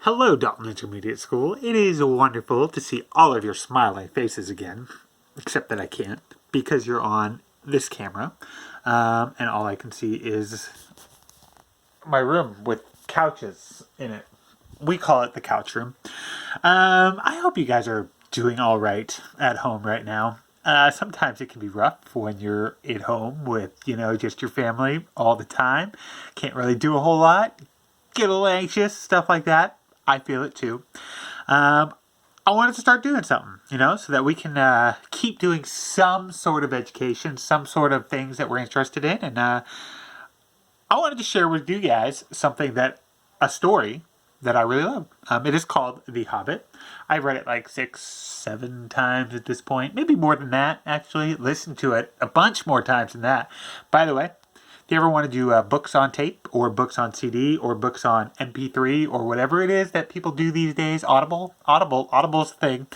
Hello, Dalton Intermediate School. It is wonderful to see all of your smiling faces again, except that I can't because you're on this camera, and all I can see is my room with couches in it. We call it the couch room. I hope you guys are doing all right at home right now. Sometimes it can be rough when you're at home with, just your family all the time. Can't really do a whole lot. Get a little anxious, stuff like that. I feel it too. I wanted to start doing something, so that we can keep doing some sort of education, some sort of things that we're interested in. And I wanted to share with you guys a story that I really love. It is called The Hobbit. I've read it like 6, 7 times at this point. Maybe more than that, actually. Listened to it a bunch more times than that. By the way, if you ever want to do books on tape or books on CD or books on MP3 or whatever it is that people do these days, Audible's the thing.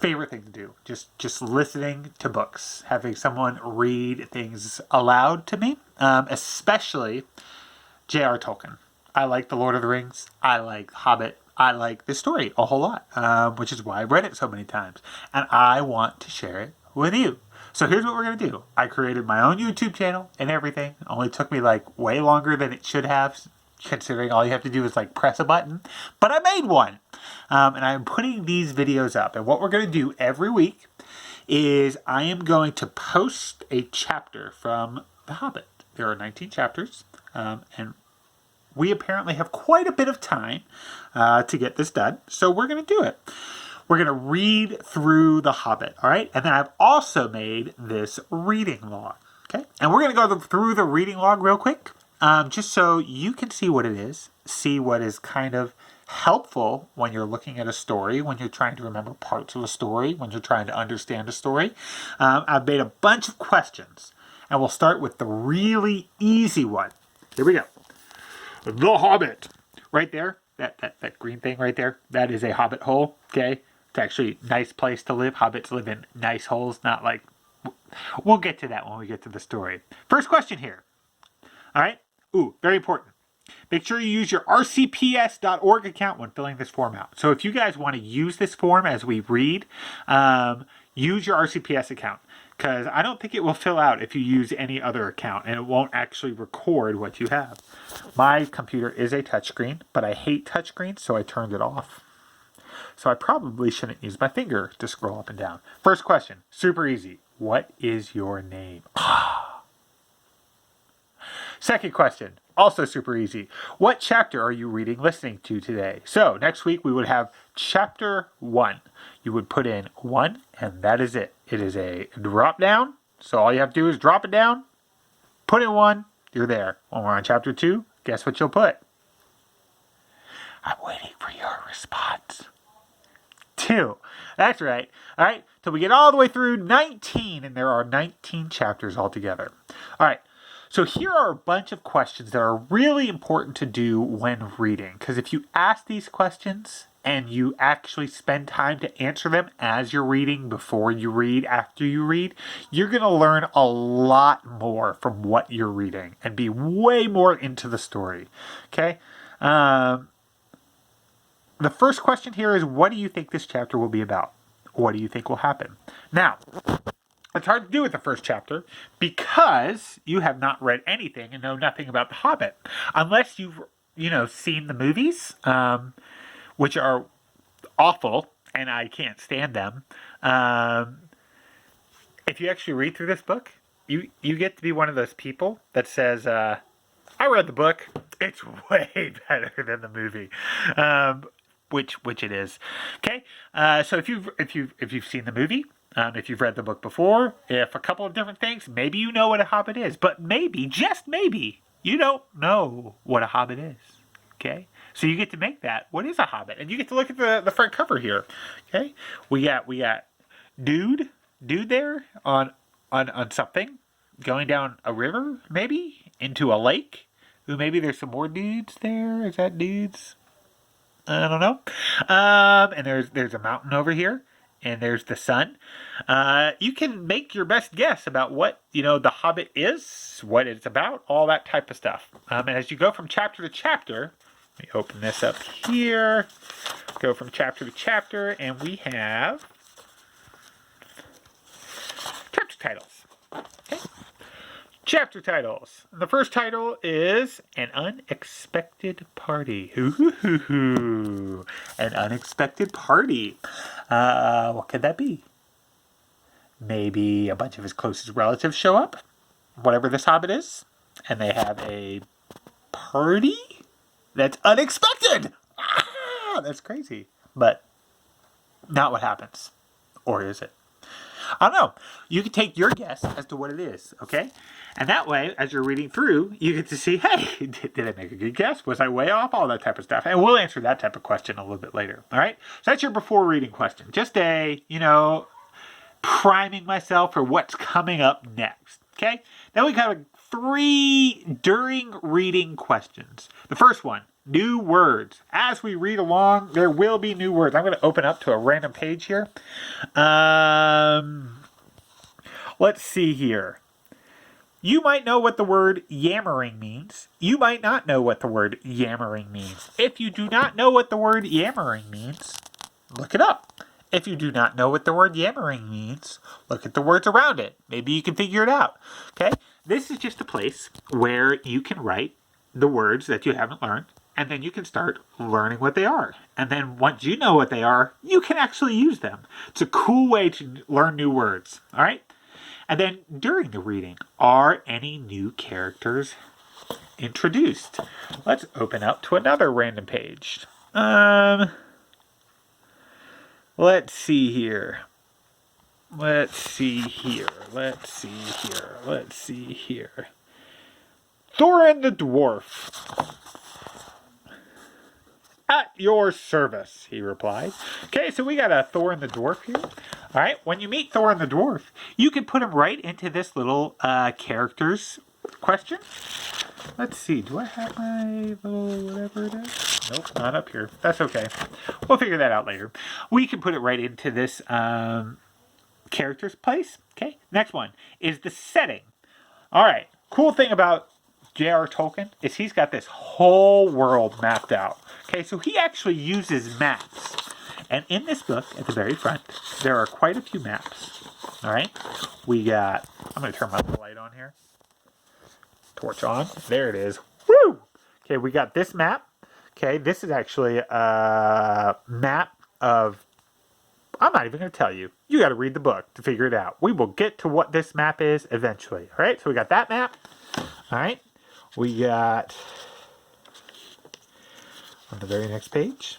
Favorite thing to do. Just listening to books. Having someone read things aloud to me. Especially J.R. Tolkien. I like The Lord of the Rings. I like Hobbit. I like this story a whole lot, which is why I've read it so many times. And I want to share it with you. So here's what we're going to do. I created my own YouTube channel and everything. It only took me like way longer than it should have, considering all you have to do is like press a button. But I made one. And I'm putting these videos up. And what we're going to do every week is I am going to post a chapter from The Hobbit. There are 19 chapters. And we apparently have quite a bit of time to get this done. So we're going to do it. We're going to read through The Hobbit, all right? And then I've also made this reading log, okay? And we're going to go through the reading log real quick, just so you can see what it is, see what is kind of helpful when you're looking at a story, when you're trying to remember parts of a story, when you're trying to understand a story. I've made a bunch of questions, and we'll start with the really easy one. Here we go. The Hobbit. Right there, that green thing right there, that is a hobbit hole, okay? It's actually a nice place to live. Hobbits live in nice holes, not like... We'll get to that when we get to the story. First question here. All right? Ooh, very important. Make sure you use your rcps.org account when filling this form out. So if you guys want to use this form as we read, use your RCPS account. Because I don't think it will fill out if you use any other account, and it won't actually record what you have. My computer is a touchscreen, but I hate touchscreens, so I turned it off. So I probably shouldn't use my finger to scroll up and down. First question, super easy. What is your name? Second question, also super easy. What chapter are you reading, listening to today? So next week we would have chapter 1. You would put in 1, and that is it. It is a drop down. So all you have to do is drop it down, put in 1, you're there. When we're on chapter 2, guess what you'll put? I'm waiting for your response. 2. That's right. All right. So we get all the way through 19, and there are 19 chapters altogether. All right. So here are a bunch of questions that are really important to do when reading. Because if you ask these questions and you actually spend time to answer them as you're reading, before you read, after you read, you're going to learn a lot more from what you're reading and be way more into the story. Okay? The first question here is, what do you think this chapter will be about? What do you think will happen? Now, it's hard to do with the first chapter because you have not read anything and know nothing about The Hobbit. Unless you've, seen the movies, which are awful, and I can't stand them. If you actually read through this book, you get to be one of those people that says, I read the book. It's way better than the movie. Which it is. Okay, so if you've seen the movie, if you've read the book before, if a couple of different things, maybe you know what a hobbit is, but maybe, just maybe, you don't know what a hobbit is. Okay, so you get to make that. What is a hobbit? And you get to look at the front cover here. Okay, we got dude there on something going down a river, maybe into a lake. Ooh, maybe there's some more dudes there. Is that dudes? I don't know. And there's a mountain over here, and there's the sun. You can make your best guess about what, The Hobbit is, what it's about, all that type of stuff. And as you go from chapter to chapter, Let me open this up here. Go from chapter to chapter, and we have chapter titles. Okay. Chapter titles. The first title is An Unexpected Party. Ooh, an unexpected party. What could that be? Maybe a bunch of his closest relatives show up, whatever this Hobbit is, and they have a party that's unexpected. Ah, that's crazy. But not what happens. Or is it? I don't know. You can take your guess as to what it is, okay? And that way, as you're reading through, you get to see, hey, did I make a good guess? Was I way off? All that type of stuff. And we'll answer that type of question a little bit later, all right? So that's your before reading question. Just a, priming myself for what's coming up next, okay? Then we got 3 during reading questions. The first one, new words. As we read along, there will be new words. I'm going to open up to a random page here. Let's see here. You might know what the word yammering means. You might not know what the word yammering means. If you do not know what the word yammering means, look it up. If you do not know what the word yammering means, look at the words around it. Maybe you can figure it out. Okay? This is just a place where you can write the words that you haven't learned, and then you can start learning what they are. And then once you know what they are, you can actually use them. It's a cool way to learn new words. All right? And then during the reading, are any new characters introduced? Let's open up to another random page. Let's see here. Let's see here. Thorin the Dwarf. At your service, he replied. Okay, so we got a Thorin the Dwarf here. All right, when you meet Thorin the Dwarf, you can put him right into this little characters question. Let's see, do I have my little whatever it is? Nope, not up here. That's okay. We'll figure that out later. We can put it right into this characters place. Okay, next one is the setting. All right, cool thing about J.R. Tolkien is he's got this whole world mapped out. Okay, so he actually uses maps. And in this book, at the very front, there are quite a few maps. All right, we got, I'm going to turn my light on here. Torch on. There it is. Woo! Okay, we got this map. Okay, this is actually a map of, I'm not even going to tell you. You got to read the book to figure it out. We will get to what this map is eventually. All right, so we got that map. All right, we got, on the very next page,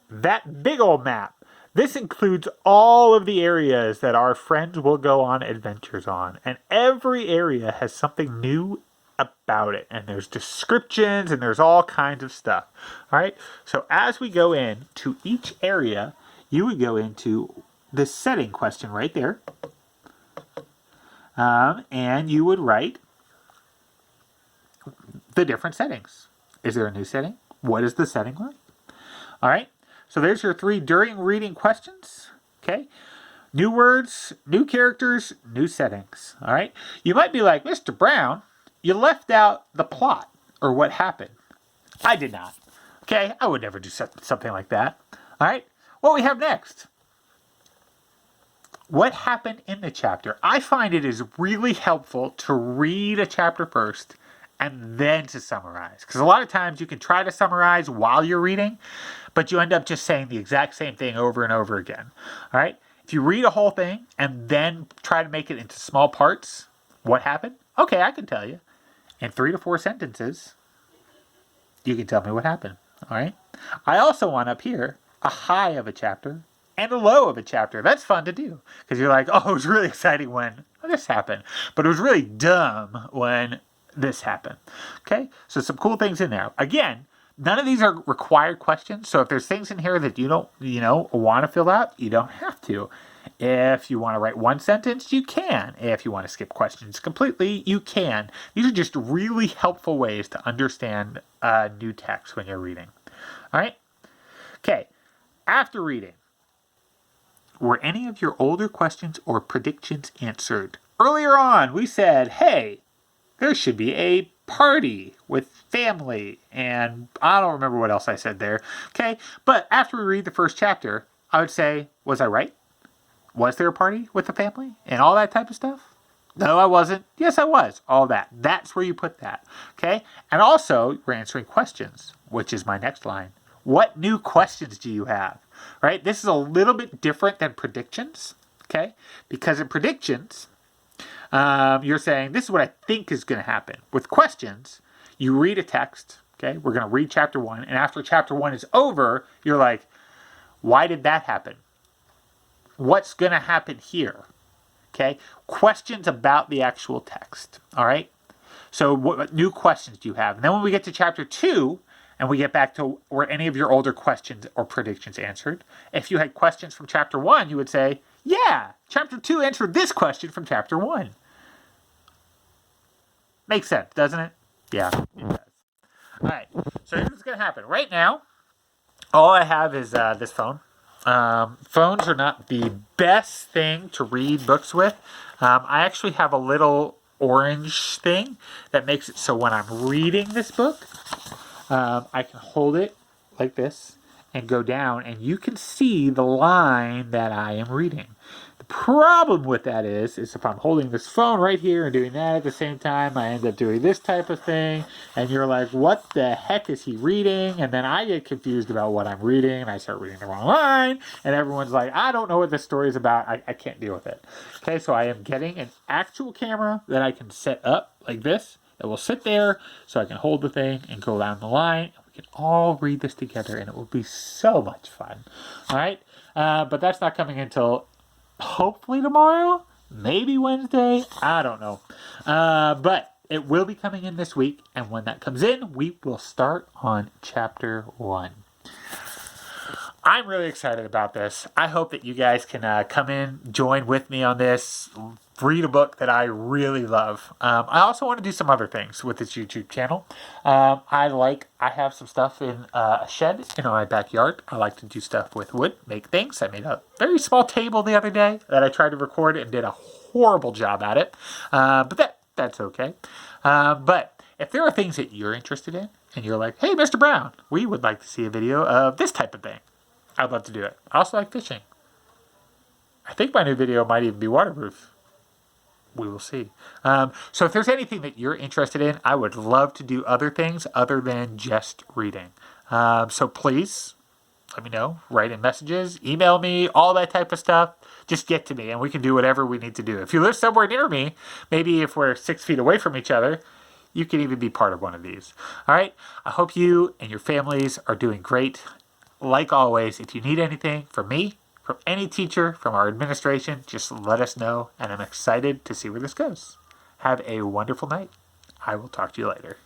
that big old map. This includes all of the areas that our friends will go on adventures on. And every area has something new about it. And there's descriptions and there's all kinds of stuff. All right. So as we go into each area, you would go into the setting question right there. And you would write the different settings. Is there a new setting? What is the setting like? All right. So there's your 3 during reading questions. Okay. New words, new characters, new settings. All right. You might be like, Mr. Brown, you left out the plot or what happened. I did not. Okay. I would never do something like that. All right. What we have next. What happened in the chapter? I find it is really helpful to read a chapter first and then to summarize. Because a lot of times you can try to summarize while you're reading, but you end up just saying the exact same thing over and over again. All right? If you read a whole thing and then try to make it into small parts, what happened? Okay, I can tell you. In 3 to 4 sentences, you can tell me what happened. All right? I also want up here a high of a chapter and a low of a chapter. That's fun to do. Because you're like, oh, it was really exciting when this happened. But it was really dumb when this happened. Okay, so some cool things in there. Again, none of these are required questions. So if there's things in here that you don't, want to fill out, you don't have to. If you want to write one sentence, you can. If you want to skip questions completely, you can. These are just really helpful ways to understand new text when you're reading. All right. Okay. After reading, were any of your older questions or predictions answered? Earlier on, we said, hey, there should be a party with family, and I don't remember what else I said there. Okay, but after we read the first chapter, I would say, was I right? Was there a party with the family and all that type of stuff? No, I wasn't. Yes, I was. All that. That's where you put that. Okay? And also, we're answering questions, which is my next line. What new questions do you have? Right? This is a little bit different than predictions. Okay? Because in predictions, you're saying, this is what I think is going to happen. With questions, you read a text. Okay? We're going to read chapter 1. And after chapter 1 is over, you're like, why did that happen? What's going to happen here? Okay, questions about the actual text. All right, so what new questions do you have? And then when we get to chapter 2 and we get back to were any of your older questions or predictions answered, if you had questions from chapter 1, you would say, yeah, chapter 2 answered this question from chapter 1. Makes sense, doesn't it? Yeah, it does. All right, so here's what's going to happen. Right now, all I have is this phone. Phones are not the best thing to read books with. I actually have a little orange thing that makes it so when I'm reading this book, I can hold it like this and go down, and you can see the line that I am reading. The problem with that is if I'm holding this phone right here and doing that at the same time, I end up doing this type of thing, and you're like, what the heck is he reading? And then I get confused about what I'm reading, and I start reading the wrong line, and everyone's like, I don't know what this story is about. I can't deal with it. Okay, so I am getting an actual camera that I can set up like this. It will sit there so I can hold the thing and go down the line. We can all read this together, and it will be so much fun. All right, but that's not coming until hopefully tomorrow, maybe Wednesday. I don't know, but it will be coming in this week. And when that comes in, we will start on chapter 1. I'm really excited about this. I hope that you guys can come in, join with me on this, read a book that I really love. I also want to do some other things with this YouTube channel. I have some stuff in a shed in my backyard. I like to do stuff with wood, make things. I made a very small table the other day that I tried to record and did a horrible job at it. But that's okay. But if there are things that you're interested in and you're like, hey, Mr. Brown, we would like to see a video of this type of thing, I'd love to do it. I also like fishing. I think my new video might even be waterproof. We will see. So if there's anything that you're interested in, I would love to do other things other than just reading. So please let me know. Write in messages, email me, all that type of stuff. Just get to me and we can do whatever we need to do. If you live somewhere near me, maybe if we're 6 feet away from each other, you can even be part of one of these. All right. I hope you and your families are doing great. Like always, if you need anything from me, from any teacher, from our administration, just let us know, and I'm excited to see where this goes. Have a wonderful night. I will talk to you later.